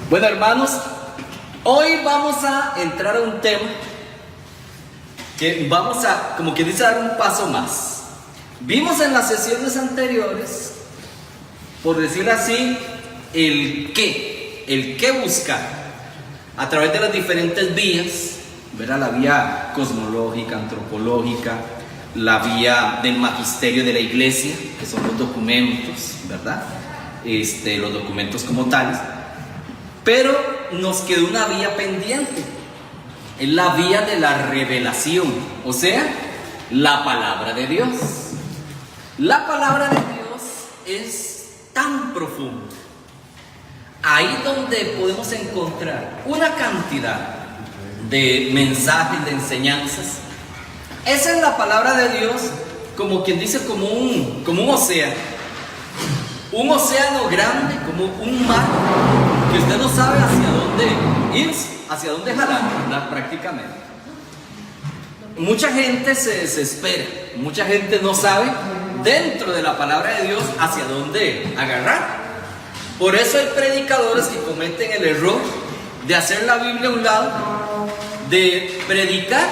Bueno, hermanos, hoy vamos a entrar a un tema que vamos a, como que dice, dar un paso más. Vimos en las sesiones anteriores, por decirlo así, el qué buscar a través de las diferentes vías, ¿verdad? La vía cosmológica, antropológica, la vía del magisterio de la iglesia, que son los documentos, ¿verdad? Los documentos como tales. Pero nos quedó una vía pendiente, es la vía de la revelación, o sea, la palabra de Dios. La palabra de Dios es tan profunda, ahí donde podemos encontrar una cantidad de mensajes, de enseñanzas. Esa es la palabra de Dios, como quien dice, como un océano. Un océano grande, como un mar, que usted no sabe hacia dónde ir, hacia dónde jalar, ¿verdad? Prácticamente. Mucha gente se desespera, mucha gente no sabe dentro de la palabra de Dios hacia dónde agarrar. Por eso hay predicadores que cometen el error de hacer la Biblia a un lado, de predicar,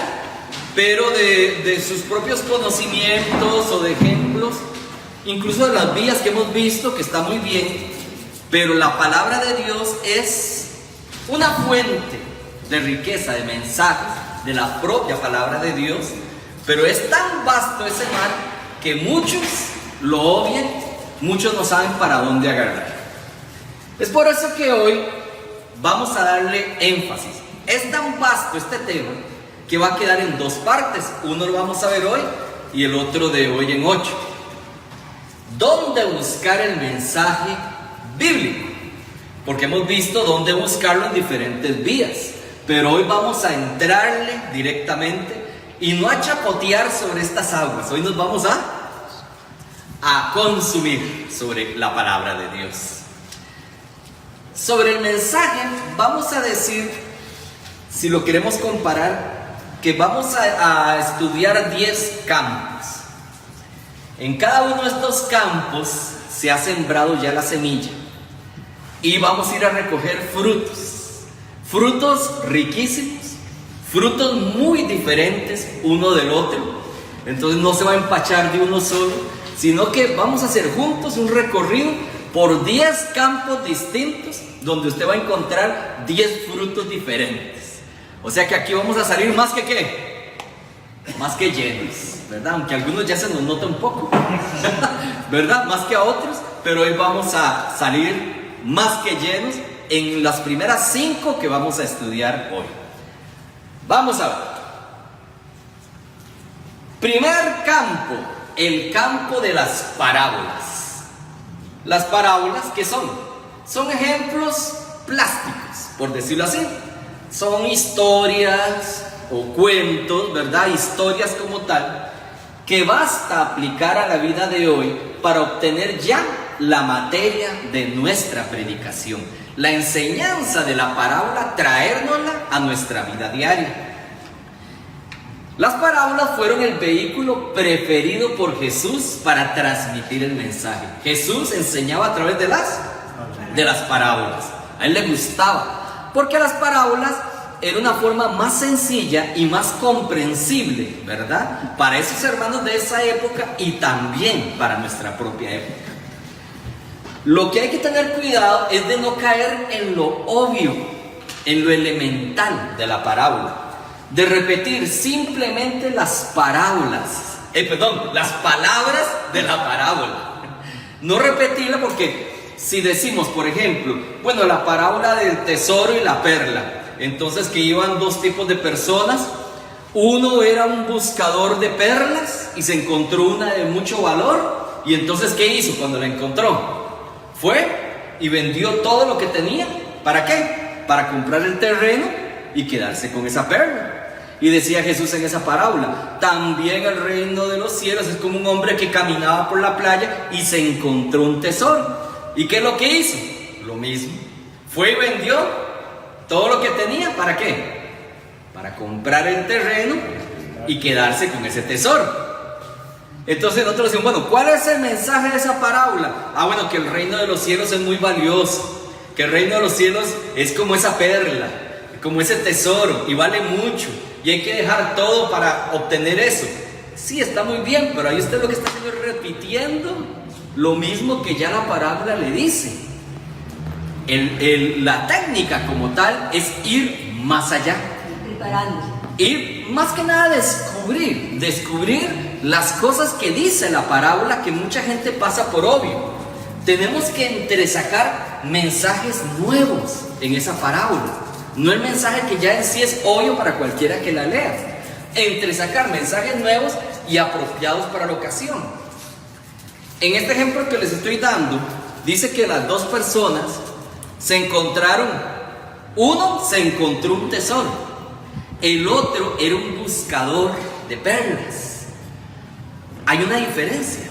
pero de sus propios conocimientos o de ejemplos, incluso de las vías que hemos visto, que está muy bien, pero la palabra de Dios es una fuente de riqueza, de mensajes, de la propia palabra de Dios, pero es tan vasto ese mar que muchos lo obvian, muchos no saben para dónde agarrar. Es por eso que hoy vamos a darle énfasis. Es tan vasto este tema que va a quedar en dos partes. Uno lo vamos a ver hoy y el otro de hoy en 8. ¿Dónde buscar el mensaje bíblico? Porque hemos visto dónde buscarlo en diferentes vías, pero hoy vamos a entrarle directamente y no a chapotear sobre estas aguas. Hoy nos vamos a consumir sobre la palabra de Dios. Sobre el mensaje vamos a decir, si lo queremos comparar, que vamos a estudiar 10 campos. En cada uno de estos campos se ha sembrado ya la semilla y vamos a ir a recoger frutos riquísimos, frutos muy diferentes uno del otro. Entonces no se va a empachar de uno solo, sino que vamos a hacer juntos un recorrido por 10 campos distintos donde usted va a encontrar 10 frutos diferentes. O sea que aquí vamos a salir más que ¿qué? Más que llenos, ¿verdad? Aunque a algunos ya se nos nota un poco, ¿verdad? Más que a otros, pero hoy vamos a salir más que llenos en las primeras 5 que vamos a estudiar hoy. Vamos a ver. Primer campo, el campo de las parábolas. Las parábolas, ¿qué son? Son ejemplos plásticos, por decirlo así. Son historias o cuentos, ¿verdad? Historias como tal, que basta aplicar a la vida de hoy para obtener ya la materia de nuestra predicación. La enseñanza de la parábola, traérnosla a nuestra vida diaria. Las parábolas fueron el vehículo preferido por Jesús para transmitir el mensaje. Jesús enseñaba a través de las parábolas. A él le gustaba, porque las parábolas era una forma más sencilla y más comprensible, ¿verdad? Para esos hermanos de esa época y también para nuestra propia época. Lo que hay que tener cuidado es de no caer en lo obvio, en lo elemental de la parábola, de repetir simplemente las palabras de la parábola. No repetirla, porque si decimos, por ejemplo, bueno, la parábola del tesoro y la perla, entonces que iban 2 tipos de personas. Uno era un buscador de perlas y se encontró una de mucho valor, y entonces ¿qué hizo cuando la encontró? Fue y vendió todo lo que tenía. ¿Para qué? Para comprar el terreno y quedarse con esa perla. Y decía Jesús en esa parábola, también el reino de los cielos es como un hombre que caminaba por la playa y se encontró un tesoro. ¿Y qué es lo que hizo? Lo mismo. Fue y vendió todo lo que tenía. ¿Para qué? Para comprar el terreno y quedarse con ese tesoro. Entonces nosotros decimos, bueno, ¿cuál es el mensaje de esa parábola? Bueno, que el reino de los cielos es muy valioso, que el reino de los cielos es como esa perla, como ese tesoro, y vale mucho, y hay que dejar todo para obtener eso. Sí, está muy bien, pero ahí usted lo que está haciendo es repitiendo lo mismo que ya la parábola le dice. La técnica como tal es ir más allá. Ir más que nada descubrir las cosas que dice la parábola, que mucha gente pasa por obvio. Tenemos que entresacar mensajes nuevos en esa parábola. No el mensaje que ya en sí es obvio para cualquiera que la lea. Entresacar mensajes nuevos y apropiados para la ocasión. En este ejemplo que les estoy dando, dice que las dos personas se encontraron. Uno se encontró un tesoro, el otro era un buscador de perlas. Hay una diferencia.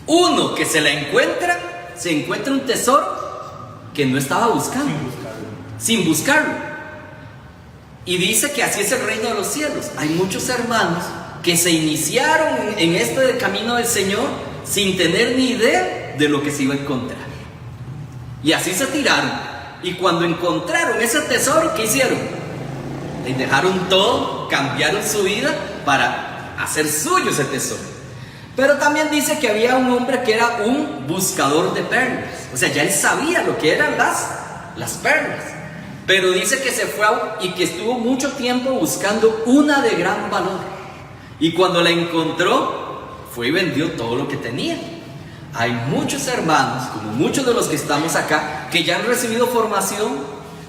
Uno que se encuentra un tesoro que no estaba buscando, sin buscarlo. Y dice que así es el reino de los cielos. Hay muchos hermanos que se iniciaron en este camino del Señor sin tener ni idea de lo que se iba a encontrar. Y así se tiraron. Y cuando encontraron ese tesoro, ¿qué hicieron? Les dejaron todo, cambiaron su vida para hacer suyo ese tesoro. Pero también dice que había un hombre que era un buscador de perlas. O sea, ya él sabía lo que eran las perlas. Pero dice que se fue y que estuvo mucho tiempo buscando una de gran valor. Y cuando la encontró, fue y vendió todo lo que tenía. Hay muchos hermanos, como muchos de los que estamos acá, que ya han recibido formación,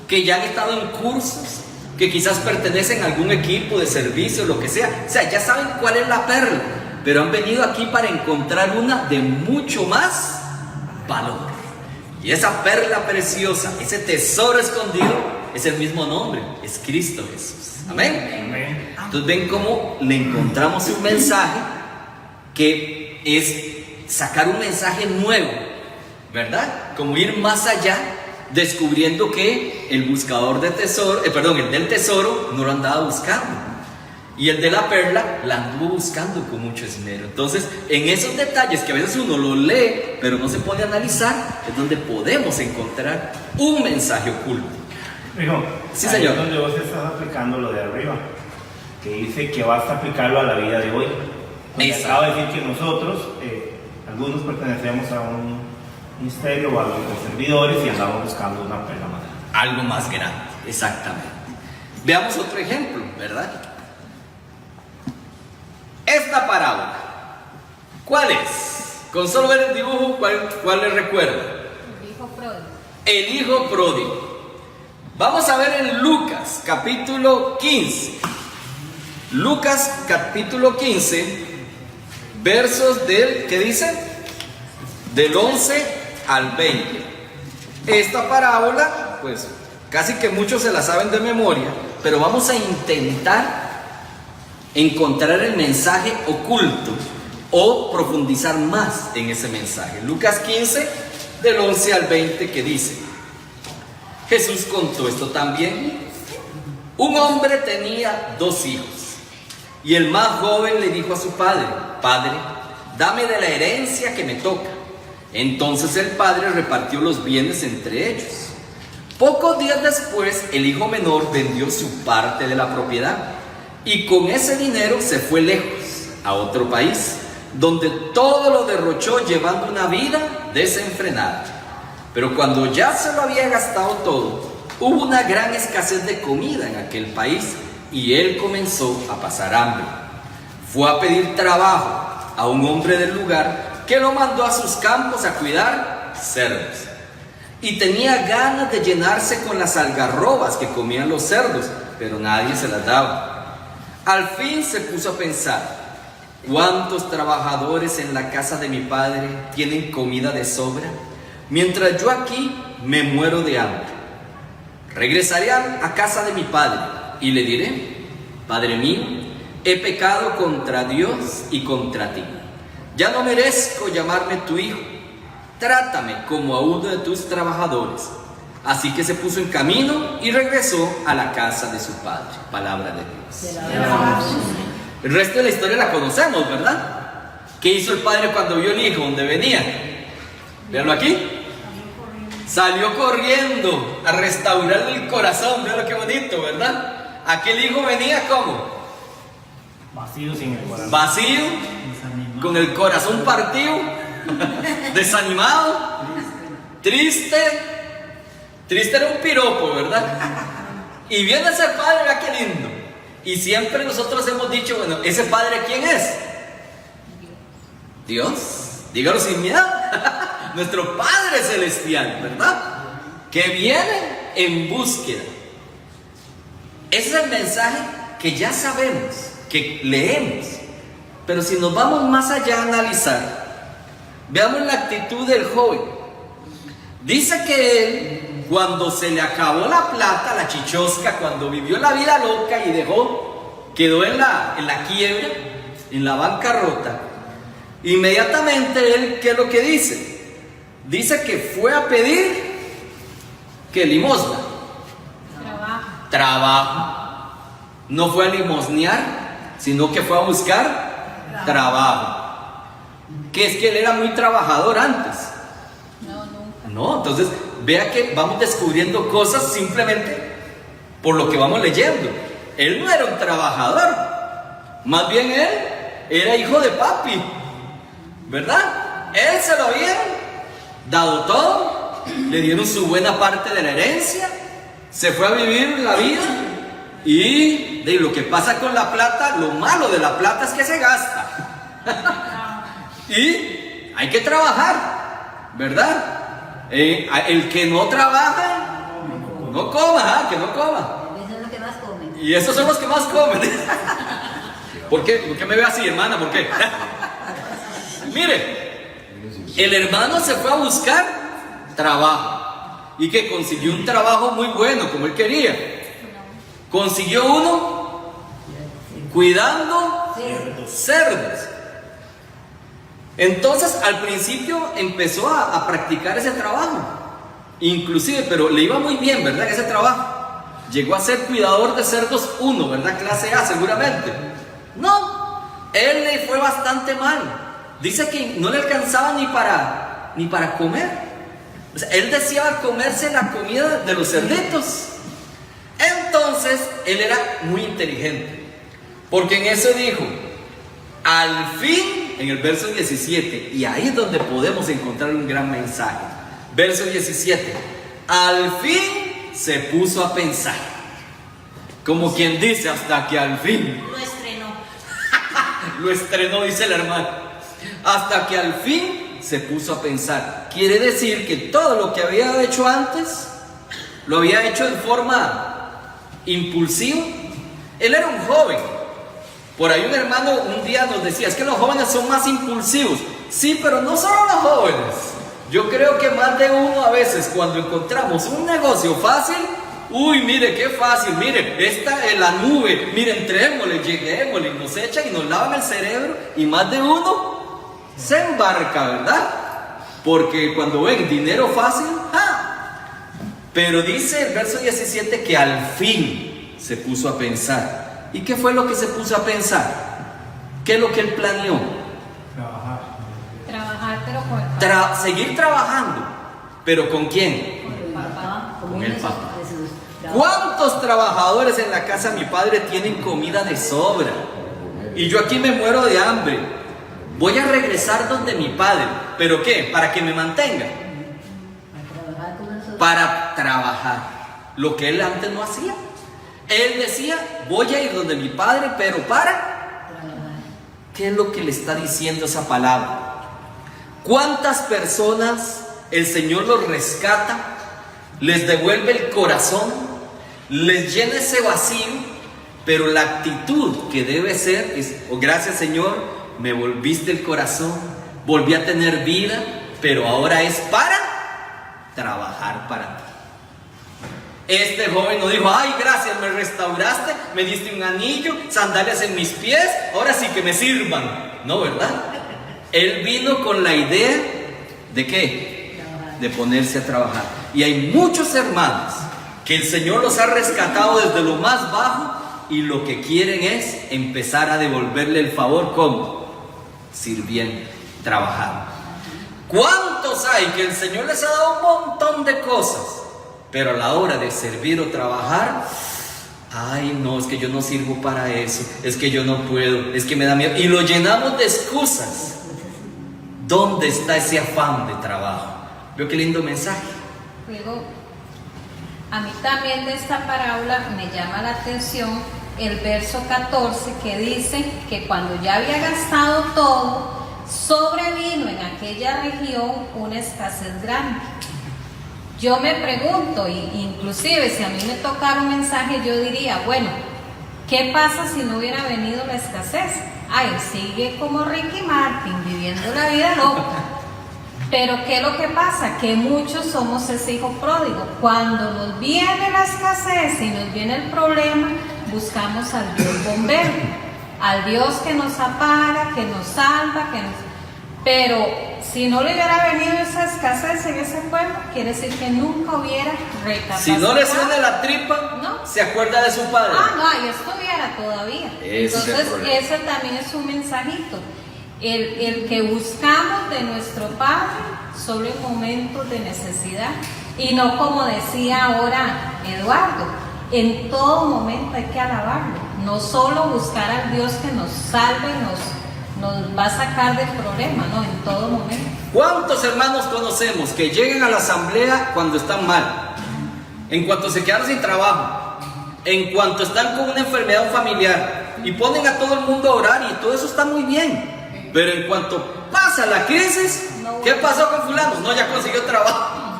que ya han estado en cursos, que quizás pertenecen a algún equipo de servicio, lo que sea. O sea, ya saben cuál es la perla, pero han venido aquí para encontrar una de mucho más valor. Y esa perla preciosa, ese tesoro escondido, es el mismo nombre, es Cristo Jesús. Amén. Amén. Entonces ven cómo le encontramos un mensaje que es sacar un mensaje nuevo, ¿verdad? Como ir más allá, descubriendo que el buscador de tesoro, el del tesoro no lo andaba buscando. Y el de la perla la anduvo buscando con mucho esmero. Entonces, en esos detalles que a veces uno lo lee, pero no se pone a analizar, es donde podemos encontrar un mensaje oculto. Hijo, sí, señor. Es donde vos estás aplicando lo de arriba, que dice que basta aplicarlo a la vida de hoy. Acaba de decir que nosotros, algunos pertenecemos a un ministerio o a los servidores y andamos buscando una perla más grande. Algo más grande, exactamente. Veamos otro ejemplo, ¿verdad? Esta parábola, ¿cuál es? Con solo ver el dibujo, ¿cuál le recuerda? El hijo pródigo. El hijo pródigo. Vamos a ver en Lucas capítulo 15. Lucas capítulo 15, versos del, ¿qué dice? Del 11 al 20. Esta parábola, pues casi que muchos se la saben de memoria, pero vamos a intentar encontrar el mensaje oculto o profundizar más en ese mensaje. Lucas 15, del 11 al 20, que dice: Jesús contó esto también. Un hombre tenía 2 hijos, y el más joven le dijo a su padre: Padre, dame de la herencia que me toca. Entonces el padre repartió los bienes entre ellos. Pocos días después, el hijo menor vendió su parte de la propiedad, y con ese dinero se fue lejos, a otro país, donde todo lo derrochó llevando una vida desenfrenada. Pero cuando ya se lo había gastado todo, hubo una gran escasez de comida en aquel país y él comenzó a pasar hambre. Fue a pedir trabajo a un hombre del lugar que lo mandó a sus campos a cuidar cerdos. Y tenía ganas de llenarse con las algarrobas que comían los cerdos, pero nadie se las daba. Al fin se puso a pensar: ¿cuántos trabajadores en la casa de mi padre tienen comida de sobra, mientras yo aquí me muero de hambre? Regresaré a casa de mi padre y le diré: Padre mío, he pecado contra Dios y contra ti. Ya no merezco llamarme tu hijo. Trátame como a uno de tus trabajadores. Así que se puso en camino y regresó a la casa de su padre. Palabra de Dios. El resto de la historia la conocemos, ¿verdad? ¿Qué hizo el padre cuando vio el hijo donde venía? Véanlo aquí. Salió corriendo a restaurarle el corazón. Vean lo que bonito, ¿verdad? Aquel hijo venía como Vacío sin el corazón. vacío, con el corazón partido, desanimado, triste. Triste era un piropo, ¿verdad? Y viene ese padre, vea qué lindo. Y siempre nosotros hemos dicho, bueno, ¿ese padre quién es? Dios. Dígalo sin miedo. Nuestro Padre Celestial, ¿verdad? Que viene en búsqueda. Ese es el mensaje que ya sabemos, que leemos. Pero si nos vamos más allá a analizar, veamos la actitud del joven. Dice que él, cuando se le acabó la plata, la chichosca, cuando vivió la vida loca y quedó en la quiebra, en la bancarrota, inmediatamente él, ¿qué es lo que dice? Dice que fue a pedir, ¿qué? Limosna. Trabajo. No fue a limosnear, sino que fue a buscar trabajo. Que es que él era muy trabajador antes. No, entonces vea que vamos descubriendo cosas simplemente por lo que vamos leyendo. Él no era un trabajador, más bien él era hijo de papi, ¿verdad? Él se lo había dado todo, le dieron su buena parte de la herencia, se fue a vivir la vida y de lo que pasa con la plata, lo malo de la plata es que se gasta. Y hay que trabajar, ¿verdad? El que no trabaja, no coma, que no coma. Esos son los que más comen. Y esos son los que más comen. ¿Por qué? ¿Por qué me ve así, hermana? ¿Por qué? Mire, el hermano se fue a buscar trabajo y que consiguió un trabajo muy bueno, como él quería. Consiguió uno cuidando cerdos. Entonces al principio empezó a practicar ese trabajo, inclusive, pero le iba muy bien, ¿verdad? Ese trabajo. Llegó a ser cuidador de cerdos 1, ¿verdad? Clase A seguramente. No, él le fue bastante mal. Dice que no le alcanzaba ni para comer. O sea, él deseaba comerse la comida de los cerditos. Entonces él era muy inteligente, porque en eso dijo, al fin, en el verso 17, y ahí es donde podemos encontrar un gran mensaje. Verso 17, al fin se puso a pensar, como quien dice, hasta que al fin Lo estrenó. lo estrenó, dice el hermano, hasta que al fin se puso a pensar. Quiere decir que todo lo que había hecho antes lo había hecho de forma impulsiva. Él era un joven. Por ahí un hermano un día nos decía, es que los jóvenes son más impulsivos. Sí, pero no solo los jóvenes. Yo creo que más de uno a veces cuando encontramos un negocio fácil, uy, mire qué fácil, mire, esta es la nube, mire, entrémosle, lleguémosle, nos echan y nos lavan el cerebro, y más de uno se embarca, ¿verdad? Porque cuando ven dinero fácil, ¡ja! Pero dice el verso 17 que al fin se puso a pensar. ¿Y qué fue lo que se puso a pensar? ¿Qué es lo que él planeó? Trabajar, pero con el papá. Seguir trabajando, pero ¿con quién? Con el papá. Con el papá. ¿Cuántos trabajadores en la casa de mi padre tienen comida de sobra? Y yo aquí me muero de hambre. Voy a regresar donde mi padre. ¿Pero qué? ¿Para que me mantenga? Para trabajar. Lo que él antes no hacía. Él decía, voy a ir donde mi padre, pero para... ¿Qué es lo que le está diciendo esa palabra? ¿Cuántas personas el Señor los rescata, les devuelve el corazón, les llena ese vacío, pero la actitud que debe ser es, oh, gracias Señor, me volviste el corazón, volví a tener vida, pero ahora es para trabajar para ti. Este joven no dijo, ay, gracias, me restauraste, me diste un anillo, sandalias en mis pies, ahora sí que me sirvan. No, ¿verdad? Él vino con la idea de ¿qué? De ponerse a trabajar. Y hay muchos hermanos que el Señor los ha rescatado desde lo más bajo y lo que quieren es empezar a devolverle el favor, ¿cómo? Sirviendo, trabajando. ¿Cuántos hay que el Señor les ha dado un montón de cosas, pero a la hora de servir o trabajar, ay no, es que yo no sirvo para eso, es que yo no puedo, es que me da miedo, y lo llenamos de excusas? ¿Dónde está ese afán de trabajo? ¿Veo qué lindo mensaje? Luego, a mí también de esta parábola me llama la atención el verso 14 que dice que cuando ya había gastado todo, sobrevino en aquella región una escasez grande. Yo me pregunto, inclusive si a mí me tocara un mensaje, yo diría, bueno, ¿qué pasa si no hubiera venido la escasez? Ay, sigue como Ricky Martin, viviendo la vida loca. Pero ¿qué es lo que pasa? Que muchos somos ese hijo pródigo. Cuando nos viene la escasez y nos viene el problema, buscamos al Dios bombero, al Dios que nos apaga, que nos salva, Pero si no le hubiera venido esa escasez en ese pueblo, quiere decir que nunca hubiera recapacitado. Si no le suena la tripa, ¿no? Se acuerda de su padre. No, ahí estuviera todavía. Entonces, ese también es un mensajito. El que buscamos de nuestro Padre solo en momentos de necesidad. Y no como decía ahora Eduardo, en todo momento hay que alabarlo. No solo buscar al Dios que nos salve y nos va a sacar del problema, no, en todo momento. ¿Cuántos hermanos conocemos que llegan a la asamblea cuando están mal? En cuanto se quedaron sin trabajo, en cuanto están con una enfermedad familiar, y ponen a todo el mundo a orar, y todo eso está muy bien. Pero en cuanto pasa la crisis, ¿qué pasó con fulano? No, ya consiguió trabajo.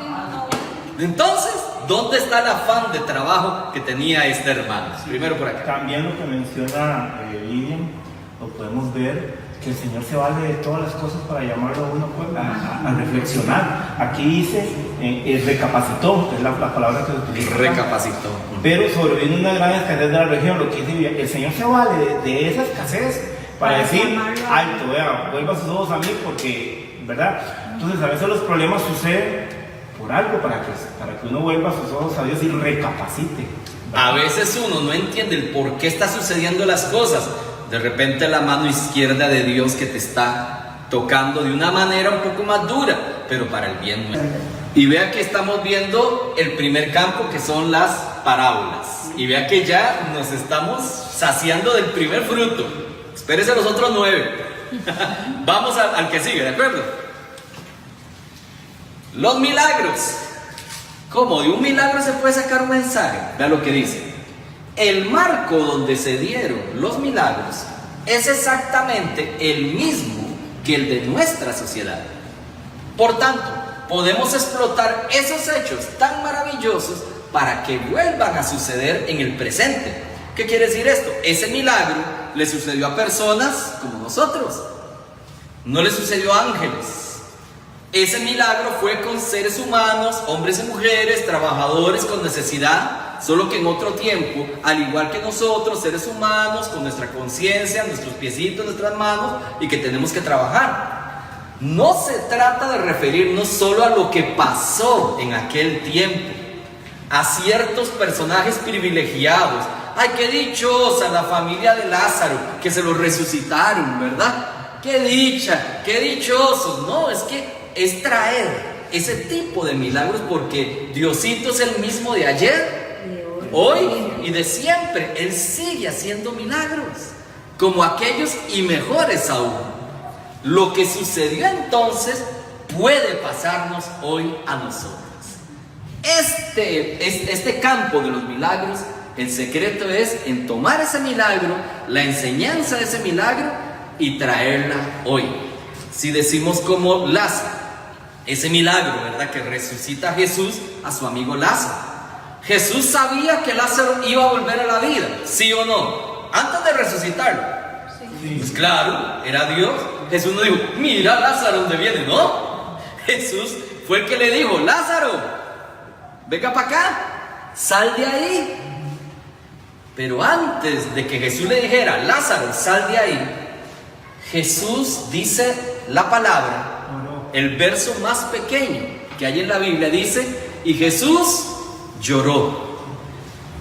Entonces, ¿dónde está el afán de trabajo que tenía este hermano? Primero por acá. También lo que menciona Lilian, lo podemos ver, que el Señor se vale de todas las cosas para llamarlo a uno a reflexionar. Aquí dice, recapacitó, es la palabra que se utiliza. Recapacitó. Pero sobrevino una gran escasez de la región, lo que dice, el Señor se vale de esa escasez para decir, alto, vea, vuelva sus ojos a mí porque, ¿verdad? Entonces a veces los problemas suceden por algo, para que uno vuelva sus ojos a Dios y recapacite, ¿verdad? A veces uno no entiende el por qué está sucediendo las cosas. De repente la mano izquierda de Dios que te está tocando de una manera un poco más dura, pero para el bien nuestro. Y vea que estamos viendo el primer campo, que son las parábolas. Y vea que ya nos estamos saciando del primer fruto. Espérese los otros 9. Vamos al que sigue, ¿de acuerdo? Los milagros. ¿Cómo? De un milagro se puede sacar un mensaje. Vea lo que dice. El marco donde se dieron los milagros es exactamente el mismo que el de nuestra sociedad. Por tanto, podemos explotar esos hechos tan maravillosos para que vuelvan a suceder en el presente. ¿Qué quiere decir esto? Ese milagro le sucedió a personas como nosotros, no le sucedió a ángeles. Ese milagro fue con seres humanos, hombres y mujeres, trabajadores con necesidad, solo que en otro tiempo, al igual que nosotros, seres humanos con nuestra conciencia, nuestros piecitos, nuestras manos, y que tenemos que trabajar. No se trata de referirnos solo a lo que pasó en aquel tiempo, a ciertos personajes privilegiados. Ay, qué dichosa la familia de Lázaro, que se lo resucitaron, ¿verdad? Qué dicha, qué dichosos. No, es que es traer ese tipo de milagros, porque Diosito es el mismo de ayer, hoy y de siempre. Él sigue haciendo milagros, como aquellos y mejores aún. Lo que sucedió entonces puede pasarnos hoy a nosotros. Este campo de los milagros, el secreto es en tomar ese milagro, la enseñanza de ese milagro, y traerla hoy. Si decimos como Lázaro, ese milagro, ¿verdad?, que resucita a Jesús a su amigo Lázaro. Jesús sabía que Lázaro iba a volver a la vida, ¿sí o no? Antes de resucitarlo. Sí. Pues claro, era Dios. Jesús no dijo, mira Lázaro dónde viene, no. Jesús fue el que le dijo, Lázaro, venga para acá, sal de ahí. Pero antes de que Jesús le dijera, Lázaro, sal de ahí, Jesús dice la palabra, el verso más pequeño que hay en la Biblia dice, y Jesús lloró.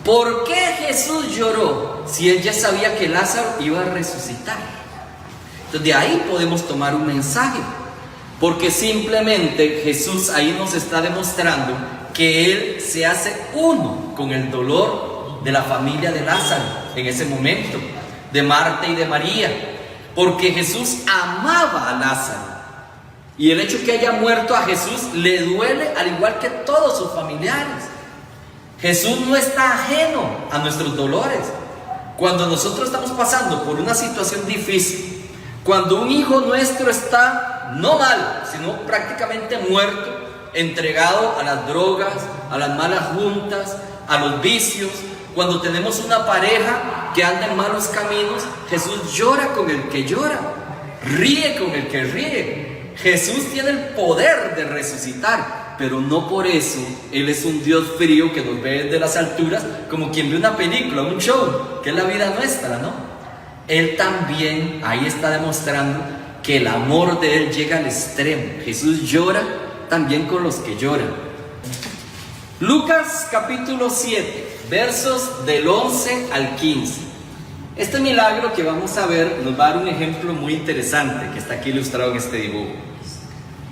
¿Por qué Jesús lloró si él ya sabía que Lázaro iba a resucitar? Entonces de ahí podemos tomar un mensaje. porque simplemente Jesús ahí nos está demostrando que Él se hace uno con el dolor de la familia de Lázaro en ese momento, de Marta y de María, porque Jesús amaba a Lázaro. Y el hecho que haya muerto a Jesús le duele al igual que todos sus familiares. Jesús no está ajeno a nuestros dolores. Cuando nosotros estamos pasando por una situación difícil, cuando un hijo nuestro está no mal, sino prácticamente muerto, entregado a las drogas, a las malas juntas, a los vicios, cuando tenemos una pareja que anda en malos caminos, Jesús llora con el que llora, ríe con el que ríe. Jesús tiene el poder de resucitar, pero no por eso Él es un Dios frío que nos ve desde las alturas, como quien ve una película, un show, que es la vida nuestra, ¿no? Él también ahí está demostrando que el amor de Él llega al extremo. Jesús llora también con los que lloran. Lucas capítulo 7, versos del 11 al 15. Este milagro que vamos a ver nos va a dar un ejemplo muy interesante que está aquí ilustrado en este dibujo.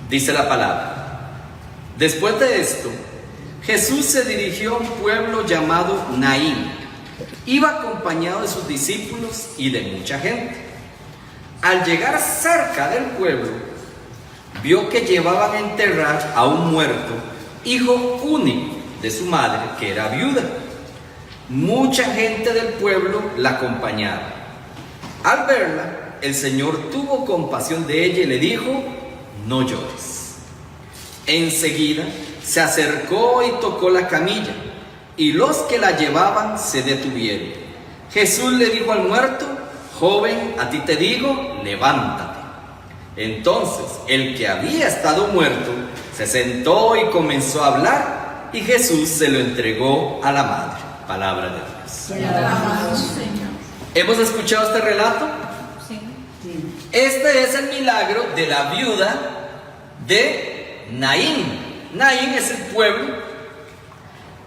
Dice la palabra: después de esto, Jesús se dirigió a un pueblo llamado Naín. Iba acompañado de sus discípulos y de mucha gente. Al llegar cerca del pueblo, vio que llevaban a enterrar a un muerto, hijo único de su madre, que era viuda. Mucha gente del pueblo la acompañaba. Al verla, el Señor tuvo compasión de ella y le dijo: no llores. Enseguida se acercó y tocó la camilla, y los que la llevaban se detuvieron. Jesús le dijo al muerto: joven, a ti te digo, levántate. Entonces el que había estado muerto se sentó y comenzó a hablar, y Jesús se lo entregó a la madre. Palabra de Dios. ¿Hemos escuchado este relato? Sí. Este es el milagro de la viuda de Naín. Naín es el pueblo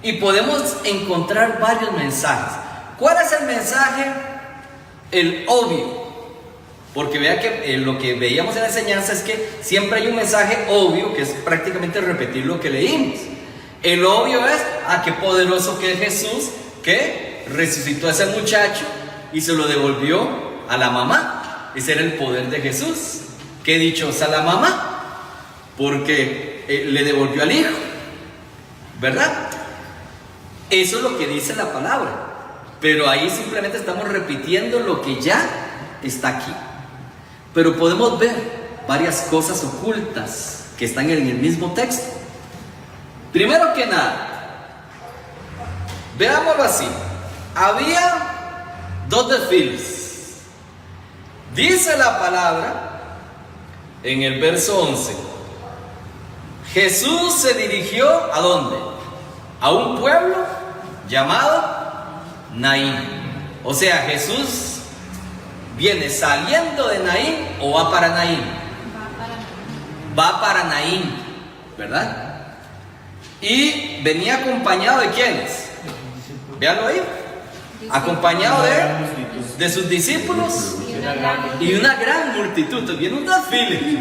y podemos encontrar varios mensajes. ¿Cuál es el mensaje? El obvio. Porque vea que lo que veíamos en la enseñanza es que siempre hay un mensaje obvio, que es prácticamente repetir lo que leímos. El obvio es: qué poderoso que es Jesús, que resucitó a ese muchacho y se lo devolvió a la mamá. Ese era el poder de Jesús. Qué dichosa la mamá, porque le devolvió al hijo, ¿verdad? Eso es lo que dice la palabra, pero ahí simplemente estamos repitiendo lo que ya está aquí. Pero podemos ver varias cosas ocultas que están en el mismo texto. Primero que nada, veámoslo así: había dos desfiles. Dice la palabra en el verso 11: Jesús se dirigió ¿a dónde? A un pueblo llamado Naín. O sea, Jesús viene saliendo de Naín o va para Naín. Va para Naín, ¿verdad? Y venía acompañado de ¿quiénes? Véanlo ahí. Acompañado de sus discípulos y una gran multitud. Entonces viene un desfile.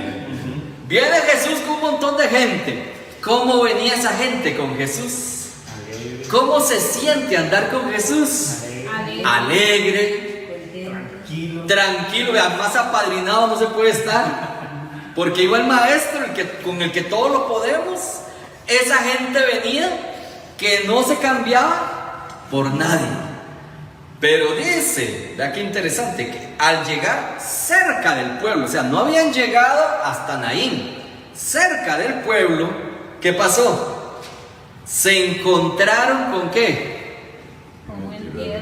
Viene Jesús con un montón de gente. ¿Cómo venía esa gente con Jesús? ¿Cómo se siente andar con Jesús? Alegre, tranquilo. Más apadrinado no se puede estar, porque igual el maestro, con el que todo lo podemos. Esa gente venía que no se cambiaba por nadie. Pero dice, vea qué interesante, que al llegar cerca del pueblo, o sea, no habían llegado hasta Naín, cerca del pueblo, ¿qué pasó? Se encontraron ¿con qué?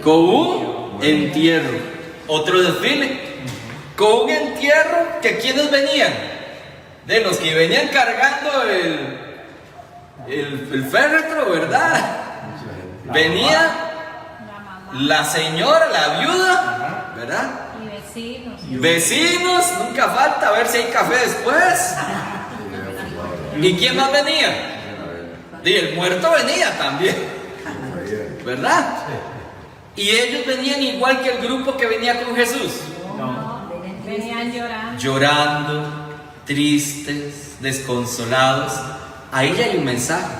Con un entierro. Otro desfile. Con un entierro, que ¿quiénes venían? De los que venían cargando el féretro, ¿verdad? Venía la señora, la viuda, ¿verdad? Y Vecinos, nunca falta, a ver si hay café después. ¿Y quién más venía? Y el muerto venía también, ¿verdad? Y ellos venían igual que el grupo que venía con Jesús. Venían llorando. Llorando, tristes, desconsolados, ahí ya hay un mensaje.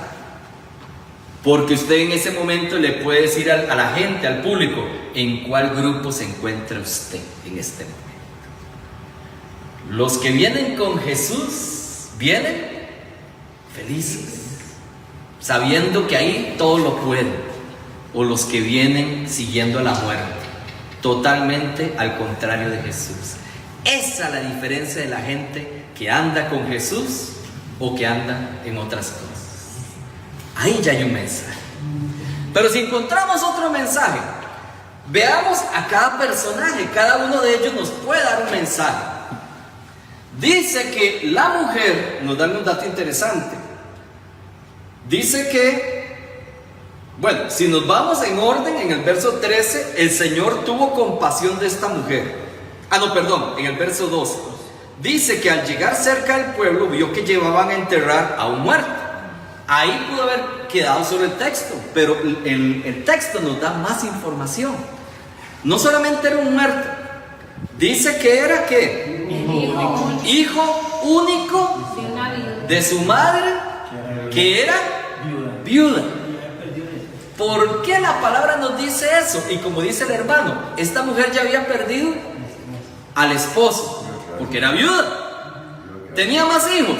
Porque usted en ese momento le puede decir a la gente, al público, en cuál grupo se encuentra usted en este momento. Los que vienen con Jesús, vienen felices, sabiendo que ahí todo lo pueden. O los que vienen siguiendo la muerte, totalmente al contrario de Jesús. Esa es la diferencia de la gente que anda con Jesús o que anda en otras cosas. Ahí ya hay un mensaje. Pero si encontramos otro mensaje, veamos a cada personaje. Cada uno de ellos nos puede dar un mensaje. Dice que la mujer, nos da un dato interesante. Dice que, bueno, si nos vamos en orden, en el verso 13, el Señor tuvo compasión de esta mujer. En el verso 12. Dice que al llegar cerca del pueblo, vio que llevaban a enterrar a un muerto. Ahí pudo haber quedado solo el texto, pero el texto nos da más información. No solamente era un muerto, dice que era ¿qué? Hijo único de su madre, que era viuda. ¿Por qué la palabra nos dice eso? Y como dice el hermano, esta mujer ya había perdido al esposo, porque era viuda. ¿Tenía más hijos?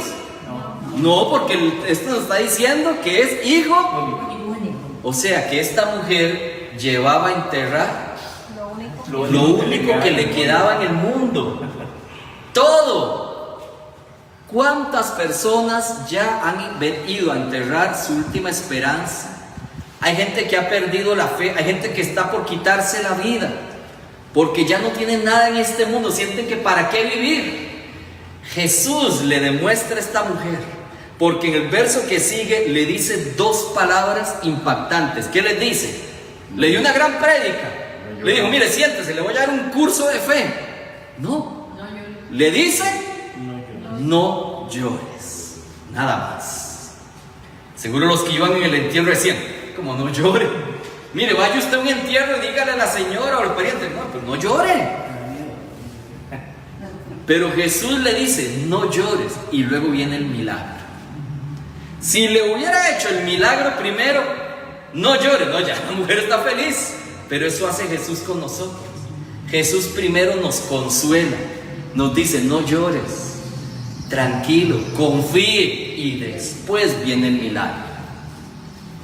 No, porque esto nos está diciendo que es hijo. O sea que esta mujer llevaba a enterrar lo único que le quedaba en el mundo. Todo. ¿Cuántas personas ya han ido a enterrar su última esperanza? Hay gente que ha perdido la fe, hay gente que está por quitarse la vida, porque ya no tienen nada en este mundo, sienten que para qué vivir. Jesús le demuestra a esta mujer, porque en el verso que sigue le dice dos palabras impactantes. ¿Qué les dice? Le dio una gran prédica. Le dijo, mire, siéntese, le voy a dar un curso de fe. No. Le dice, no llores. Nada más. Seguro los que iban en el entierro decían, como no llore. Mire, vaya usted a un entierro y dígale a la señora o al pariente, no, pues no llore. Pero Jesús le dice, no llores, y luego viene el milagro. Si le hubiera hecho el milagro primero, no llore, no, ya la mujer está feliz. Pero eso hace Jesús con nosotros. Jesús primero nos consuela, nos dice, no llores, tranquilo, confíe, y después viene el milagro.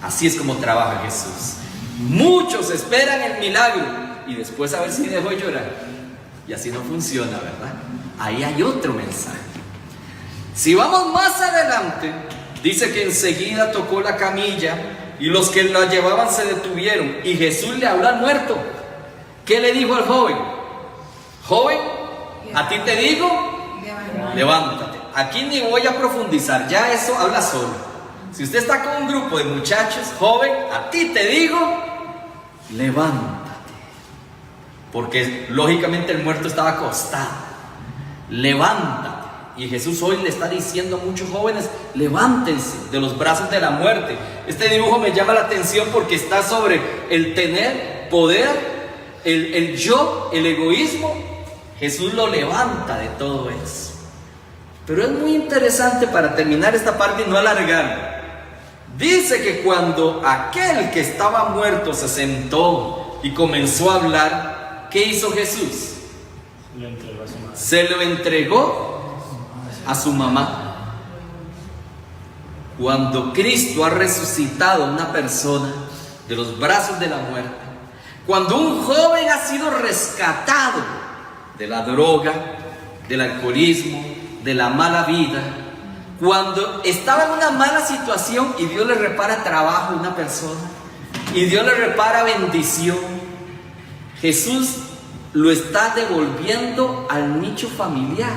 Así es como trabaja Jesús. Muchos esperan el milagro y después a ver si dejo de llorar. Y así no funciona, ¿verdad? Ahí hay otro mensaje. Si vamos más adelante, dice que enseguida tocó la camilla y los que la llevaban se detuvieron y Jesús le habló al muerto. ¿Qué le dijo al joven? Joven, a ti te digo, levántate. Aquí ni voy a profundizar, ya eso habla solo. Si usted está con un grupo de muchachos, joven, a ti te digo, levántate. Porque lógicamente el muerto estaba acostado. Levántate. Y Jesús hoy le está diciendo a muchos jóvenes, levántense de los brazos de la muerte. Este dibujo me llama la atención porque está sobre el tener poder, el yo, el egoísmo. Jesús lo levanta de todo eso. Pero es muy interesante para terminar esta parte y no alargar. Dice que cuando aquel que estaba muerto se sentó y comenzó a hablar, ¿qué hizo Jesús? Se lo entregó a su mamá. Cuando Cristo ha resucitado a una persona de los brazos de la muerte, cuando un joven ha sido rescatado de la droga, del alcoholismo, de la mala vida, cuando estaba en una mala situación y Dios le repara trabajo a una persona y Dios le repara bendición, Jesús lo está devolviendo al nicho familiar.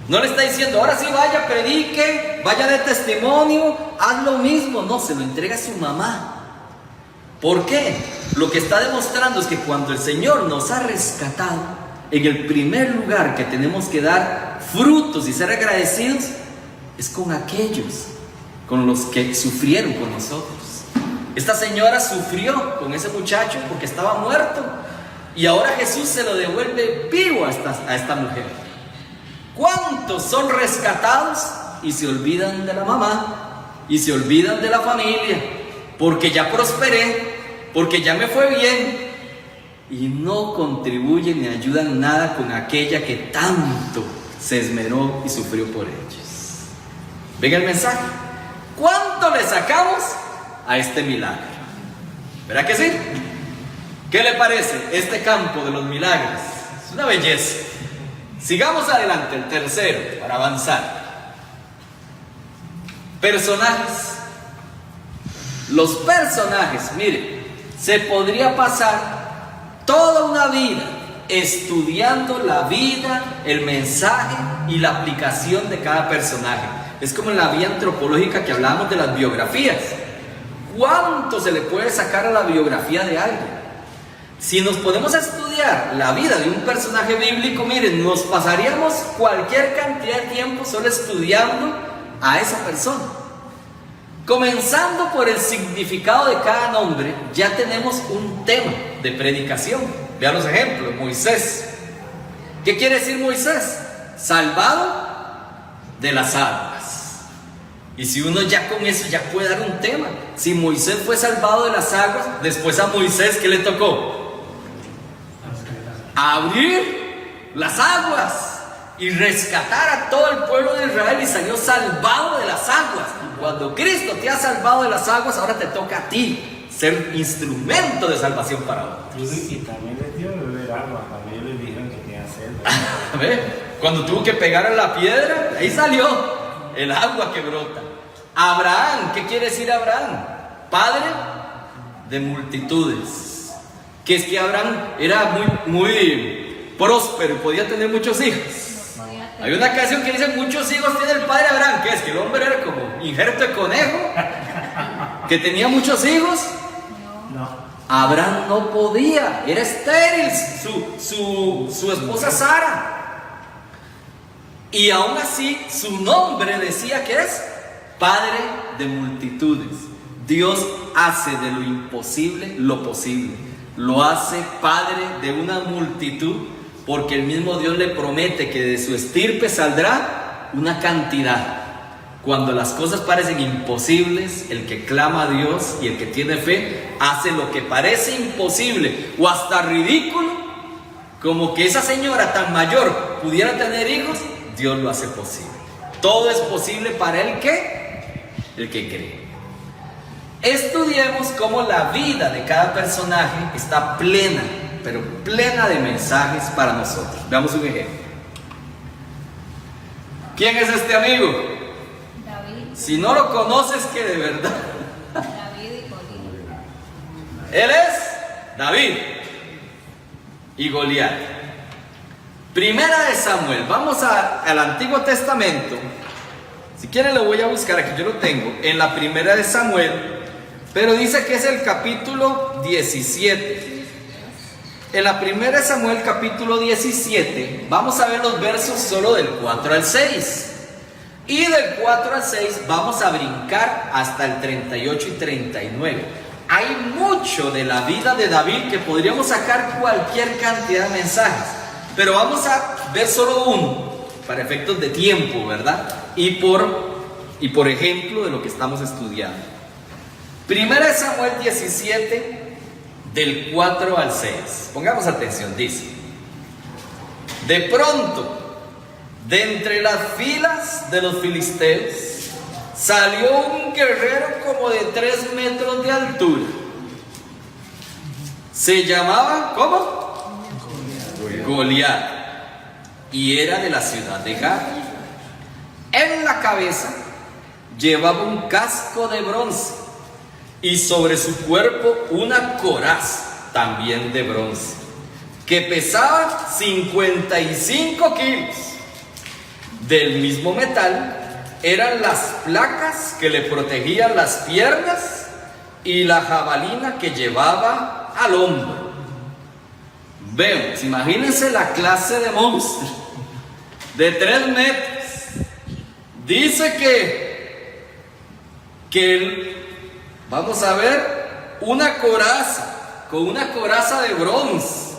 No le está diciendo, ahora sí vaya, predique, vaya de testimonio, haz lo mismo. No, se lo entrega a su mamá. ¿Por qué? Lo que está demostrando es que cuando el Señor nos ha rescatado, en el primer lugar que tenemos que dar frutos y ser agradecidos es con aquellos, con los que sufrieron con nosotros. Esta señora sufrió con ese muchacho porque estaba muerto y ahora Jesús se lo devuelve vivo a esta mujer. ¿Cuántos son rescatados y se olvidan de la mamá y se olvidan de la familia? Porque ya prosperé, porque ya me fue bien, y no contribuyen ni ayudan nada con aquella que tanto se esmeró y sufrió por ellos. ¿Ven el mensaje? ¿Cuánto le sacamos a este milagro? ¿Verdad que sí? ¿Qué le parece este campo de los milagros? Es una belleza. Sigamos adelante, el tercero, para avanzar. Personajes. Los personajes, miren, se podría pasar toda una vida estudiando la vida, el mensaje y la aplicación de cada personaje. Es como en la vía antropológica que hablábamos de las biografías. ¿Cuánto se le puede sacar a la biografía de alguien? Si nos ponemos a estudiar la vida de un personaje bíblico, miren, nos pasaríamos cualquier cantidad de tiempo solo estudiando a esa persona. Comenzando por el significado de cada nombre, ya tenemos un tema de predicación. Vean los ejemplos. Moisés. ¿Qué quiere decir Moisés? Salvado de las aguas. Y si uno ya con eso ya puede dar un tema. Si Moisés fue salvado de las aguas, después a Moisés, ¿qué le tocó? Abrir las aguas y rescatar a todo el pueblo de Israel, y salió salvado de las aguas. Cuando Cristo te ha salvado de las aguas, ahora te toca a ti ser instrumento de salvación para otros. Y también les dio de beber agua, también les dijeron que tenía sed. A ver, cuando tuvo que pegar a la piedra, ahí salió el agua que brota. Abraham, ¿qué quiere decir Abraham? Padre de multitudes. Que es que Abraham era muy próspero y podía tener muchos hijos. Hay una canción que dice: muchos hijos tiene el padre Abraham. ¿Qué es? Que el hombre era como injerto de conejo, que tenía muchos hijos. No. Abraham no podía, era estéril su esposa Sara. Y aún así su nombre decía que es Padre de multitudes. Dios hace de lo imposible lo posible. Lo hace padre de una multitud, porque el mismo Dios le promete que de su estirpe saldrá una cantidad. Cuando las cosas parecen imposibles, el que clama a Dios y el que tiene fe hace lo que parece imposible o hasta ridículo, como que esa señora tan mayor pudiera tener hijos. Dios lo hace posible. Todo es posible para el que cree. Estudiemos cómo la vida de cada personaje está plena, pero plena de mensajes para nosotros. Veamos un ejemplo. ¿Quién es este amigo? David. Si no lo conoces, que de verdad. David y Goliat. Él es David y Goliat. Primera de Samuel. Vamos al Antiguo Testamento. Si quieren lo voy a buscar, aquí yo lo tengo. En la Primera de Samuel. Pero dice que es el capítulo 17. En la Primera de Samuel, capítulo 17, vamos a ver los versos solo del 4 al 6. Y del 4 al 6 vamos a brincar hasta el 38 y 39. Hay mucho de la vida de David que podríamos sacar cualquier cantidad de mensajes, pero vamos a ver solo uno, para efectos de tiempo, ¿verdad? Y por ejemplo de lo que estamos estudiando. Primera de Samuel 17, del 4 al 6. Pongamos atención, dice: de pronto, de entre las filas de los filisteos, salió un guerrero como de 3 metros de altura. Se llamaba, ¿cómo? Goliat. Y era de la ciudad de Gat. En la cabeza llevaba un casco de bronce, y sobre su cuerpo una coraza también de bronce, que pesaba 55 kilos. Del mismo metal eran las placas que le protegían las piernas y la jabalina que llevaba al hombro. Vemos, imagínense la clase de monstruo de 3 metros. Dice que vamos a ver una coraza, con una coraza de bronce,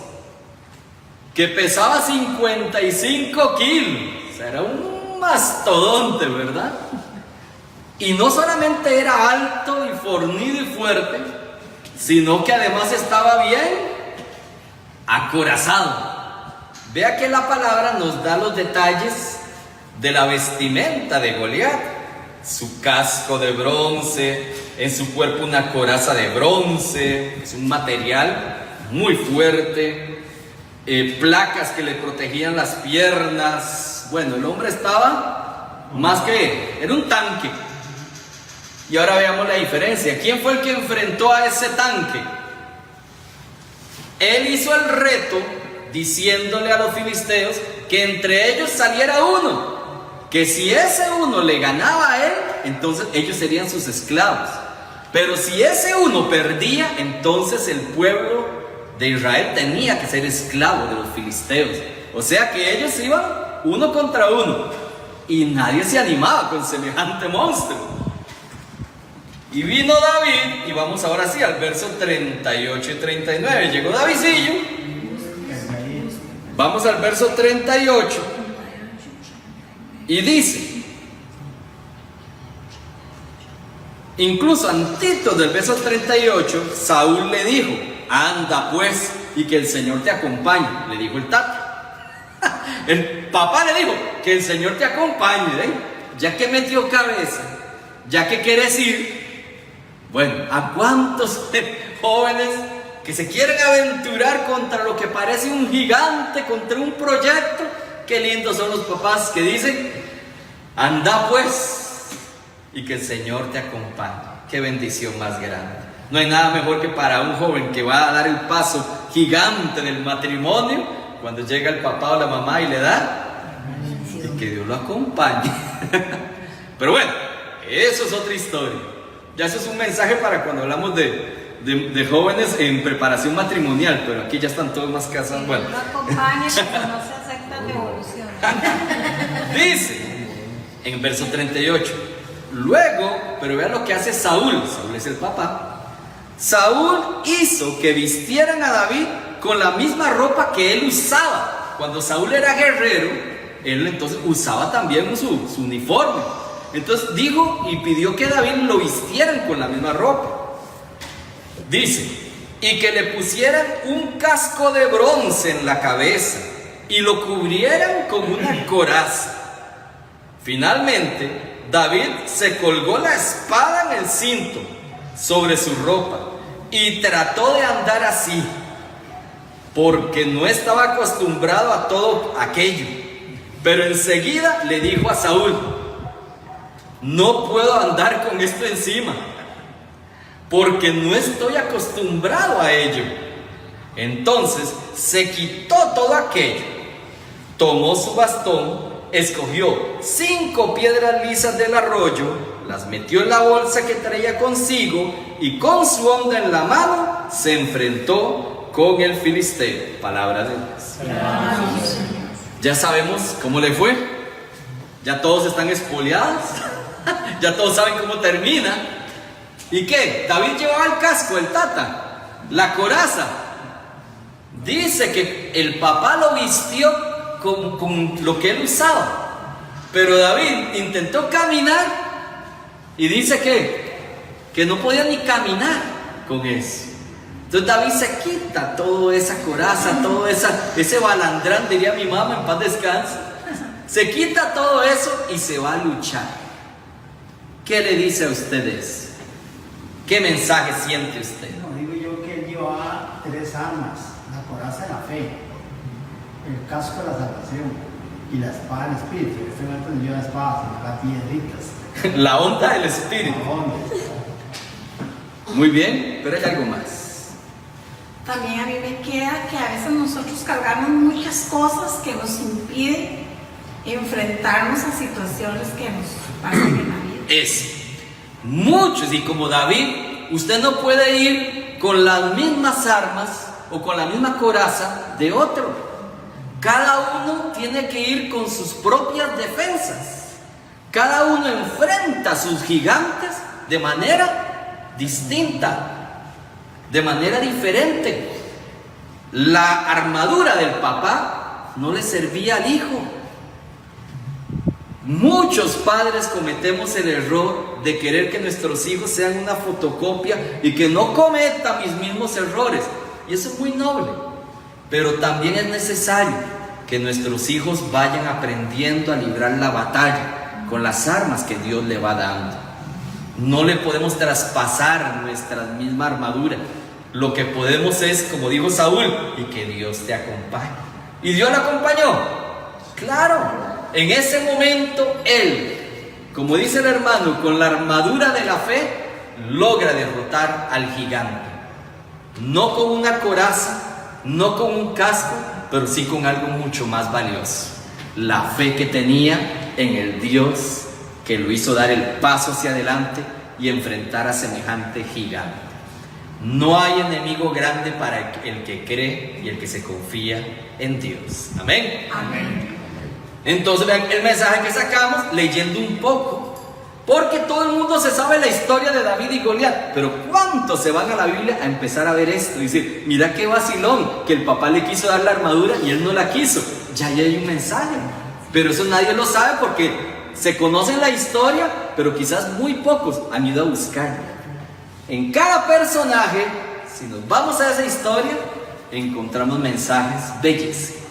que pesaba 55 kilos. sea, era un mastodonte, ¿verdad? Y no solamente era alto y fornido y fuerte, sino que además estaba bien acorazado. Vea que la palabra nos da los detalles de la vestimenta de Goliat. Su casco de bronce, en su cuerpo una coraza de bronce, es un material muy fuerte, placas que le protegían las piernas. Bueno, el hombre estaba más que, era un tanque. Y ahora veamos la diferencia. ¿Quién fue el que enfrentó a ese tanque? Él hizo el reto diciéndole a los filisteos que entre ellos saliera uno, que si ese uno le ganaba a él, entonces ellos serían sus esclavos. Pero si ese uno perdía, entonces el pueblo de Israel tenía que ser esclavo de los filisteos. O sea que ellos iban uno contra uno y nadie se animaba con semejante monstruo. Y vino David, y vamos ahora sí al verso 38 y 39. Llegó Davidillo. Vamos al verso 38. Y dice, incluso antes del verso 38, Saúl le dijo: anda pues, y que el Señor te acompañe. Le dijo el tata. El papá le dijo: que el Señor te acompañe, ¿eh? Ya que metió cabeza, ya que quieres ir. Bueno, ¿a cuántos jóvenes que se quieren aventurar contra lo que parece un gigante, contra un proyecto? Qué lindos son los papás que dicen: anda pues, y que el Señor te acompañe. Qué bendición más grande. No hay nada mejor que para un joven que va a dar el paso gigante del matrimonio, cuando llega el papá o la mamá y le da, y que Dios lo acompañe. Pero bueno, eso es otra historia. Ya eso es un mensaje para cuando hablamos de jóvenes en preparación matrimonial, pero aquí ya están todos más casados. Bueno, no acompañe porque no se acepta devolución. Dice en verso 38, luego, pero vean lo que hace Saúl. Saúl es el papá. Saúl hizo que vistieran a David con la misma ropa que él usaba. Cuando Saúl era guerrero, él entonces usaba también su uniforme. Entonces dijo y pidió que David lo vistieran con la misma ropa. Dice, y que le pusieran un casco de bronce en la cabeza y lo cubrieran con una coraza. Finalmente, David se colgó la espada en el cinto sobre su ropa y trató de andar así, porque no estaba acostumbrado a todo aquello. Pero enseguida le dijo a Saúl: no puedo andar con esto encima, porque no estoy acostumbrado a ello. Entonces se quitó todo aquello, tomó su bastón, escogió 5 piedras lisas del arroyo, las metió en la bolsa que traía consigo y con su onda en la mano se enfrentó con el filisteo. Palabra de Dios. Ya sabemos cómo le fue. Ya todos están espoleados. Ya todos saben cómo termina. ¿Y qué? David llevaba el casco, el tata, la coraza. Dice que el papá lo vistió con lo que él usaba. Pero David intentó caminar y dice que no podía ni caminar con eso. Entonces David se quita toda esa coraza, todo ese balandrán, diría mi mamá, en paz descanse. Se quita todo eso y se va a luchar. ¿Qué le dice a ustedes? ¿Qué mensaje siente usted? No, digo yo que él llevaba 3 armas: la coraza de la fe, el casco de la salvación y la espada del espíritu. En este momento no lleva espada, sino las piedritas. La onda del espíritu. La onda. Muy bien, pero hay algo más. También a mí me queda que a veces nosotros cargamos muchas cosas que nos impiden enfrentarnos a situaciones que nos pasan en la vida. Es muchos, y como David, usted no puede ir con las mismas armas o con la misma coraza de otro. Cada uno tiene que ir con sus propias defensas. Cada uno enfrenta a sus gigantes de manera distinta, de manera diferente. La armadura del papá no le servía al hijo. Muchos padres cometemos el error de querer que nuestros hijos sean una fotocopia y que no cometan mis mismos errores. Y eso es muy noble. Pero también es necesario que nuestros hijos vayan aprendiendo a librar la batalla con las armas que Dios le va dando. No le podemos traspasar nuestra misma armadura. Lo que podemos es, como dijo Saúl, y que Dios te acompañe. ¿Y Dios le acompañó? Claro. En ese momento él, como dice el hermano, con la armadura de la fe, logra derrotar al gigante. No con una coraza, no con un casco, pero sí con algo mucho más valioso. La fe que tenía en el Dios que lo hizo dar el paso hacia adelante y enfrentar a semejante gigante. No hay enemigo grande para el que cree y el que se confía en Dios. Amén. Amén. Entonces vean el mensaje que sacamos leyendo un poco, porque todo el mundo se sabe la historia de David y Goliat, pero ¿cuántos se van a la Biblia a empezar a ver esto? Y dicen, mira qué vacilón, que el papá le quiso dar la armadura y él no la quiso. Ya hay un mensaje, pero eso nadie lo sabe porque se conoce la historia, pero quizás muy pocos han ido a buscarla. En cada personaje, si nos vamos a esa historia, encontramos mensajes bellísimos.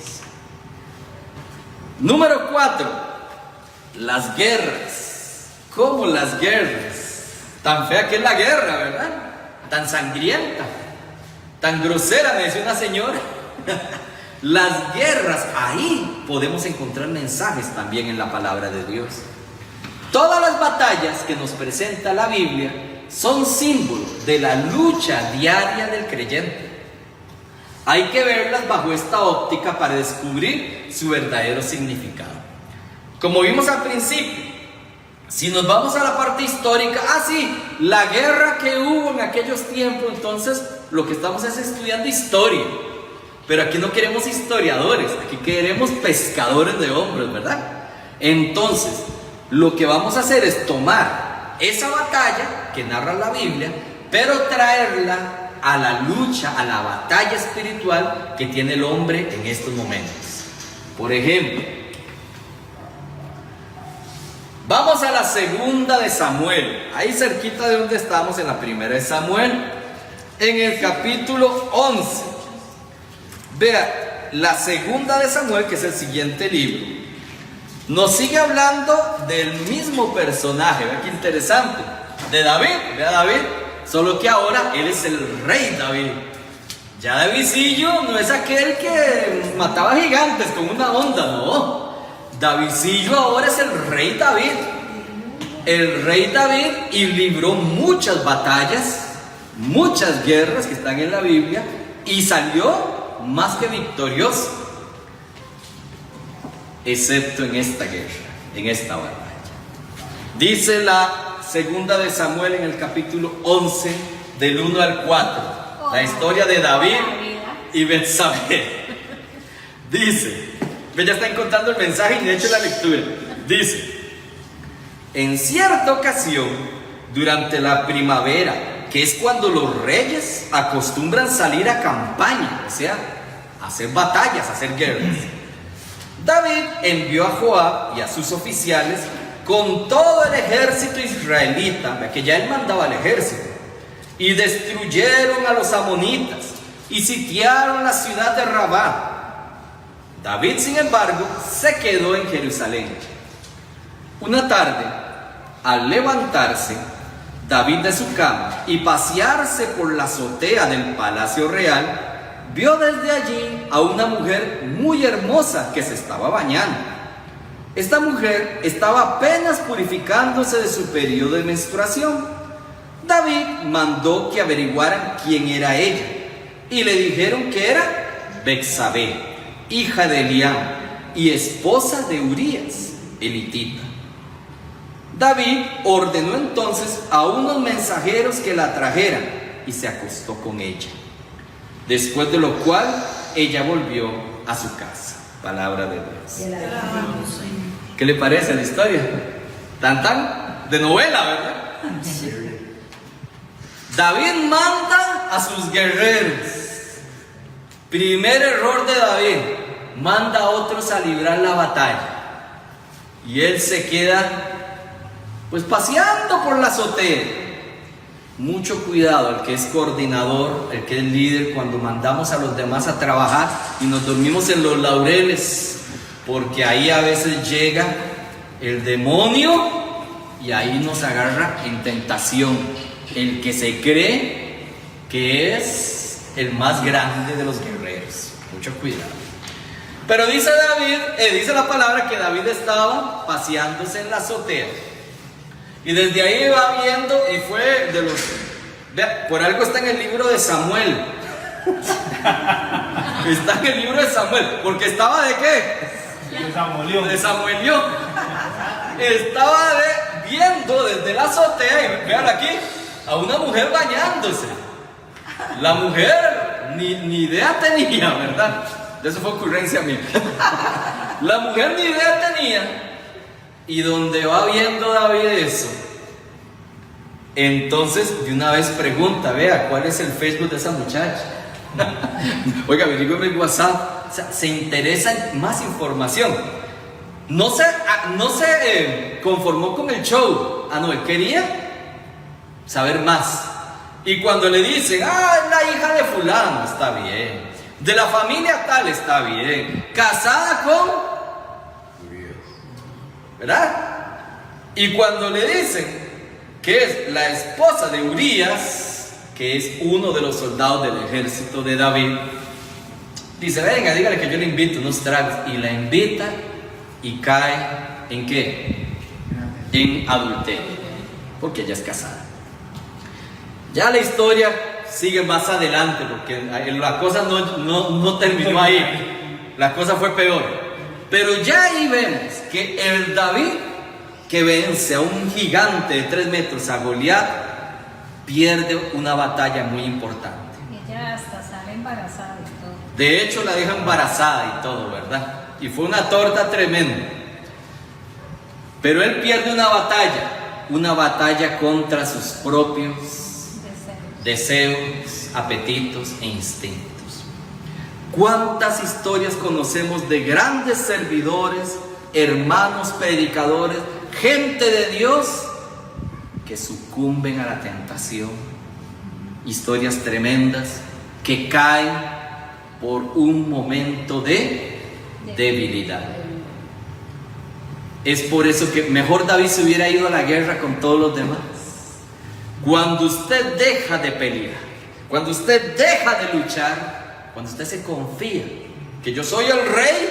Número 4, las guerras. ¿Cómo las guerras? Tan fea que es la guerra, ¿verdad? Tan sangrienta, tan grosera, me decía una señora. Las guerras, ahí podemos encontrar mensajes también en la palabra de Dios. Todas las batallas que nos presenta la Biblia son símbolos de la lucha diaria del creyente. Hay que verlas bajo esta óptica para descubrir su verdadero significado. Como vimos al principio, si nos vamos a la parte histórica, sí, la guerra que hubo en aquellos tiempos, entonces lo que estamos es estudiando historia. Pero aquí no queremos historiadores, aquí queremos pescadores de hombres, ¿verdad? Entonces, lo que vamos a hacer es tomar esa batalla que narra la Biblia, pero traerla a la lucha, a la batalla espiritual que tiene el hombre en estos momentos. Por ejemplo, vamos a la segunda de Samuel, ahí cerquita de donde estamos en la primera de Samuel, en el capítulo 11. Vea, la segunda de Samuel, que es el siguiente libro, nos sigue hablando del mismo personaje. Vea qué interesante, de David. Vea David, solo que ahora él es el rey David. Ya Davidcillo no es aquel que mataba gigantes con una onda, no. Davidcillo ahora es el rey David. El rey David, y libró muchas batallas, muchas guerras que están en la Biblia, y salió más que victorioso, excepto en esta guerra, en esta batalla. Dice la segunda de Samuel en el capítulo 11, del 1 al 4, la historia de David y Betsabé. Dice, ya están contando el mensaje y de hecho la lectura. Dice, en cierta ocasión, durante la primavera, que es cuando los reyes acostumbran salir a campaña, o sea, a hacer batallas, a hacer guerras, David envió a Joab y a sus oficiales con todo el ejército israelita, que ya él mandaba al ejército, y destruyeron a los amonitas y sitiaron la ciudad de Rabá. David, sin embargo, se quedó en Jerusalén. Una tarde, al levantarse David de su cama y pasearse por la azotea del palacio real, vio desde allí a una mujer muy hermosa que se estaba bañando. Esta mujer estaba apenas purificándose de su periodo de menstruación. David mandó que averiguaran quién era ella, y le dijeron que era Betsabé, hija de Eliam y esposa de Urías, el hitita. David ordenó entonces a unos mensajeros que la trajeran y se acostó con ella. Después de lo cual, ella volvió a su casa. Palabra de Dios. ¿Qué le parece la historia? Tan de novela, ¿verdad? David manda a sus guerreros. Primer error de David, manda a otros a librar la batalla. y él se queda pues paseando por la azotea. Mucho cuidado el que es coordinador, el que es líder, cuando mandamos a los demás a trabajar y nos dormimos en los laureles, porque ahí a veces llega el demonio y ahí nos agarra en tentación. El que se cree que es el más grande de los guerreros. Mucho cuidado. Pero dice David, dice la palabra que David estaba paseándose en la azotea. Y desde ahí va viendo, y fue de los... Vea, por algo está en el libro de Samuel. Está en el libro de Samuel. Porque estaba de qué? De Samuelión. De Samuelión. Estaba viendo desde la azotea, y vean aquí, a una mujer bañándose. La mujer ni idea tenía, ¿verdad? Eso fue ocurrencia mía. La mujer ni idea tenía. Y donde va viendo David eso, entonces de una vez pregunta, vea, ¿cuál es el Facebook de esa muchacha? Oiga, averigüeme el WhatsApp. O sea, se interesa en más información. No se conformó con el show. No, él quería saber más. Y cuando le dicen, es la hija de fulano, está bien. De la familia tal, está bien. Casada con... ¿verdad? Y cuando le dicen que es la esposa de Urías, que es uno de los soldados del ejército de David, dice, venga, dígale que yo le invito unos tragos. Y la invita y cae ¿en qué? En adulterio, porque ella es casada. Ya la historia sigue más adelante, porque la cosa no terminó ahí, la cosa fue peor. Pero ya ahí vemos que el David que vence a un gigante de 3 metros, a Goliat, pierde una batalla muy importante. Ella hasta sale embarazada y todo. De hecho la deja embarazada y todo, ¿verdad? Y fue una torta tremenda. Pero él pierde una batalla contra sus propios deseos, apetitos e instintos. ¿Cuántas historias conocemos de grandes servidores, hermanos predicadores, gente de Dios que sucumben a la tentación? Historias tremendas que caen por un momento de debilidad. Es por eso que mejor David se hubiera ido a la guerra con todos los demás. Cuando usted deja de pelear, cuando usted deja de luchar, cuando usted se confía que yo soy el rey,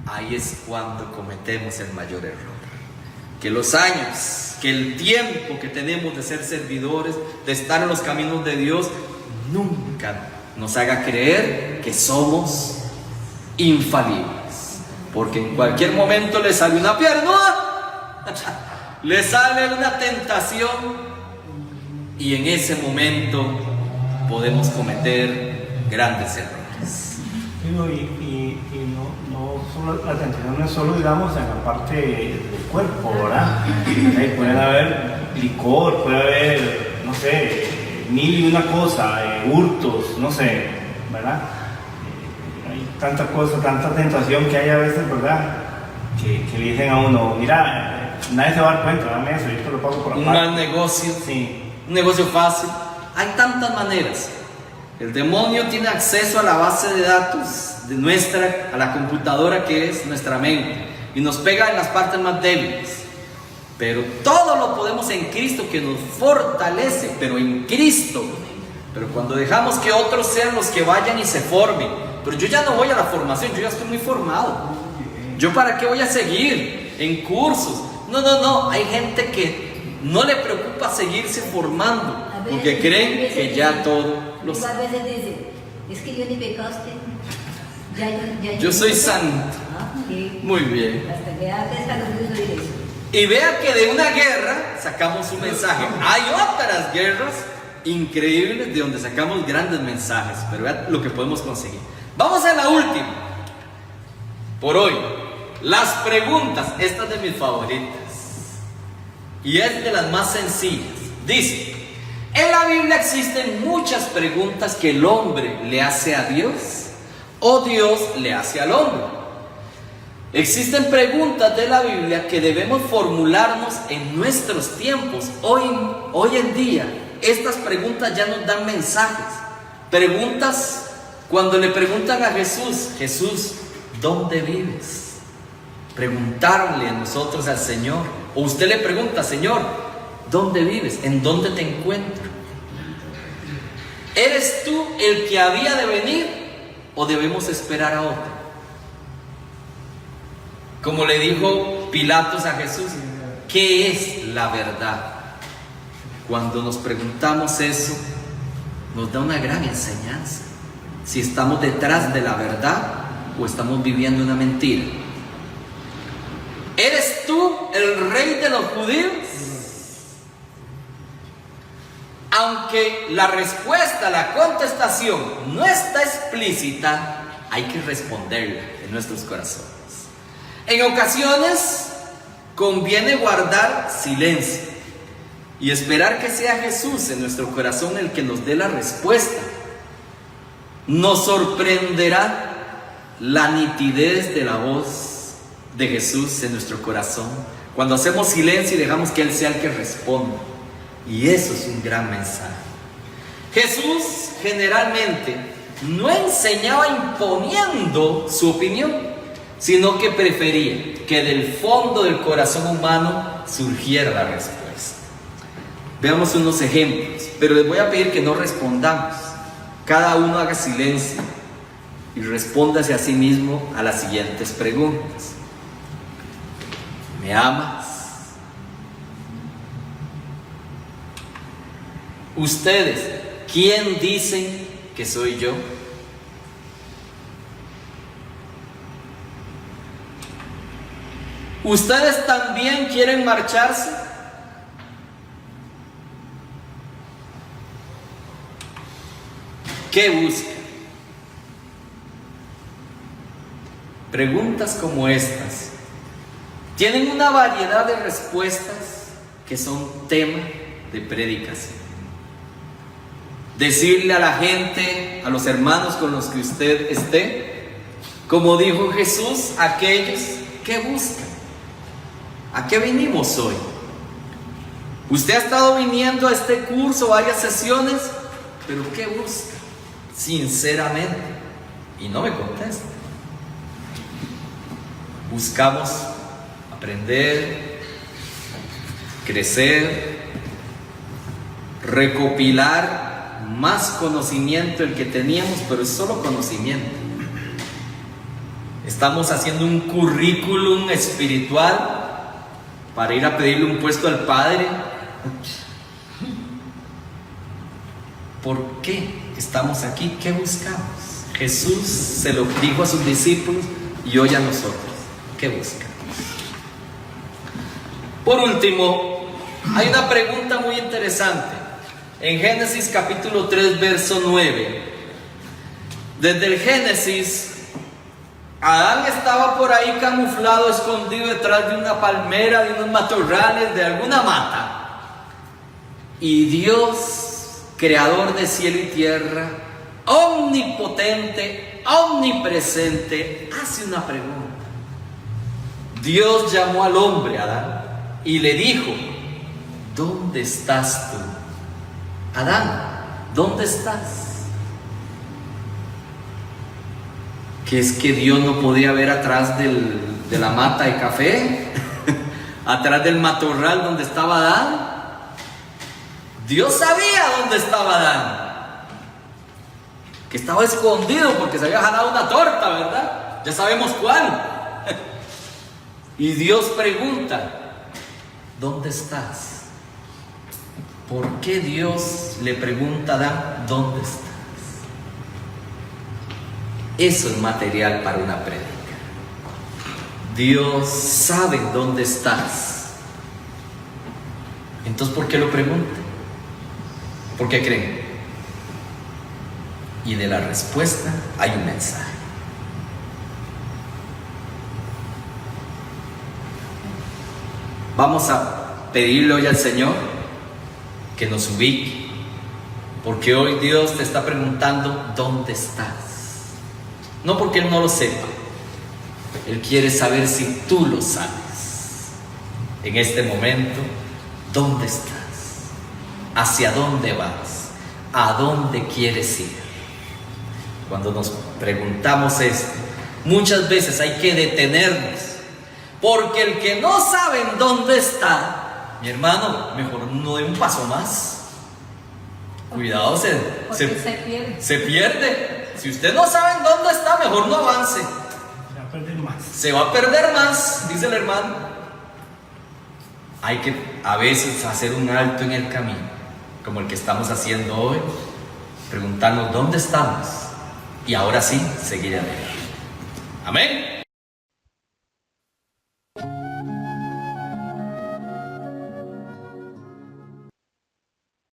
ahí es cuando cometemos el mayor error. Que los años, que el tiempo que tenemos de ser servidores, de estar en los caminos de Dios, nunca nos haga creer que somos infalibles. Porque en cualquier momento le sale una piernuda, le sale una tentación, y en ese momento podemos cometer grandes errores. Y no solo la tentación, no es solo, digamos, en la parte del cuerpo, ¿verdad? Puede haber licor, puede haber, no sé, mil y una cosa, hurtos, no sé, ¿verdad? Hay tanta cosa, tanta tentación que hay a veces, ¿verdad? Que le dicen a uno, mira, nadie se va a dar cuenta, dame eso, yo te lo pago por aparte. Un mal negocio, sí. Un negocio fácil. Hay tantas maneras. El demonio tiene acceso a la base de datos de a la computadora que es nuestra mente, y nos pega en las partes más débiles. Pero todo lo podemos en Cristo, que nos fortalece, pero en Cristo. Pero cuando dejamos que otros sean los que vayan y se formen, pero yo ya no voy a la formación, yo ya estoy muy formado. ¿Yo para qué voy a seguir en cursos? No, hay gente que no le preocupa seguirse formando, porque creen que ya todo lo sabe. A veces dicen, es que yo ni pecaste. Yo soy santo. Sí. Muy bien. Hasta que antes cuando yo soy eso. Y vea que de una guerra sacamos un mensaje. Hay otras guerras increíbles de donde sacamos grandes mensajes, pero vea lo que podemos conseguir. Vamos a la última por hoy. Las preguntas, esta es de mis favoritas y es de las más sencillas. Dice: en la Biblia existen muchas preguntas que el hombre le hace a Dios o Dios le hace al hombre. Existen preguntas de la Biblia que debemos formularnos en nuestros tiempos. Hoy en día, estas preguntas ya nos dan mensajes. Preguntas cuando le preguntan a Jesús, Jesús, ¿dónde vives? Preguntarle a nosotros al Señor. O usted le pregunta, Señor, ¿dónde vives? ¿En dónde te encuentras? ¿Eres tú el que había de venir o debemos esperar a otro? Como le dijo Pilatos a Jesús, ¿qué es la verdad? Cuando nos preguntamos eso, nos da una gran enseñanza. Si estamos detrás de la verdad o estamos viviendo una mentira. ¿Eres tú el rey de los judíos? Aunque la respuesta, la contestación no está explícita, hay que responderla en nuestros corazones. En ocasiones conviene guardar silencio y esperar que sea Jesús en nuestro corazón el que nos dé la respuesta. Nos sorprenderá la nitidez de la voz de Jesús en nuestro corazón cuando hacemos silencio y dejamos que Él sea el que responda. Y eso es un gran mensaje. Jesús generalmente no enseñaba imponiendo su opinión, sino que prefería que del fondo del corazón humano surgiera la respuesta. Veamos unos ejemplos, pero les voy a pedir que no respondamos. Cada uno haga silencio y respóndase a sí mismo a las siguientes preguntas. ¿Me amas? Ustedes, ¿quién dicen que soy yo? ¿Ustedes también quieren marcharse? ¿Qué buscan? Preguntas como estas tienen una variedad de respuestas que son tema de predicación. Decirle a la gente, a los hermanos con los que usted esté, como dijo Jesús, aquellos que buscan. ¿A qué vinimos hoy? Usted ha estado viniendo a este curso varias sesiones, pero ¿qué busca? Sinceramente, y no me contesta. Buscamos aprender, crecer, recopilar más conocimiento del que teníamos, pero es solo conocimiento. Estamos haciendo un currículum espiritual para ir a pedirle un puesto al Padre. ¿Por qué estamos aquí? ¿Qué buscamos? Jesús se lo dijo a sus discípulos y hoy a nosotros. ¿Qué buscamos? Por último, hay una pregunta muy interesante. En Génesis capítulo 3, verso 9. Desde el Génesis, Adán estaba por ahí camuflado, escondido detrás de una palmera, de unos matorrales, de alguna mata. Y Dios, creador de cielo y tierra, omnipotente, omnipresente, hace una pregunta. Dios llamó al hombre, Adán, y le dijo: ¿dónde estás tú? Adán, ¿dónde estás? Que es que Dios no podía ver atrás de la mata de café, atrás del matorral donde estaba Adán. Dios sabía dónde estaba Adán, que estaba escondido porque se había jalado una torta, ¿verdad? Ya sabemos cuál. Y Dios pregunta: ¿dónde estás? ¿Por qué Dios le pregunta a Adán: ¿dónde estás? Eso es material para una prédica. Dios sabe dónde estás. Entonces, ¿por qué lo pregunta? ¿Por qué creen? Y de la respuesta hay un mensaje. Vamos a pedirle hoy al Señor que nos ubique, porque hoy Dios te está preguntando: ¿dónde estás? No porque Él no lo sepa, Él quiere saber si tú lo sabes. En este momento, ¿dónde estás? ¿Hacia dónde vas? ¿A dónde quieres ir? Cuando nos preguntamos esto, muchas veces hay que detenernos, porque el que no sabe en dónde está, mi hermano, mejor no dé un paso más. Cuidado, Porque se pierde. se pierde. Si usted no sabe en dónde está, mejor no avance. Se va a perder más. Se va a perder más, dice el hermano. Hay que a veces hacer un alto en el camino, como el que estamos haciendo hoy, preguntarnos dónde estamos y ahora sí seguir adelante. Amén.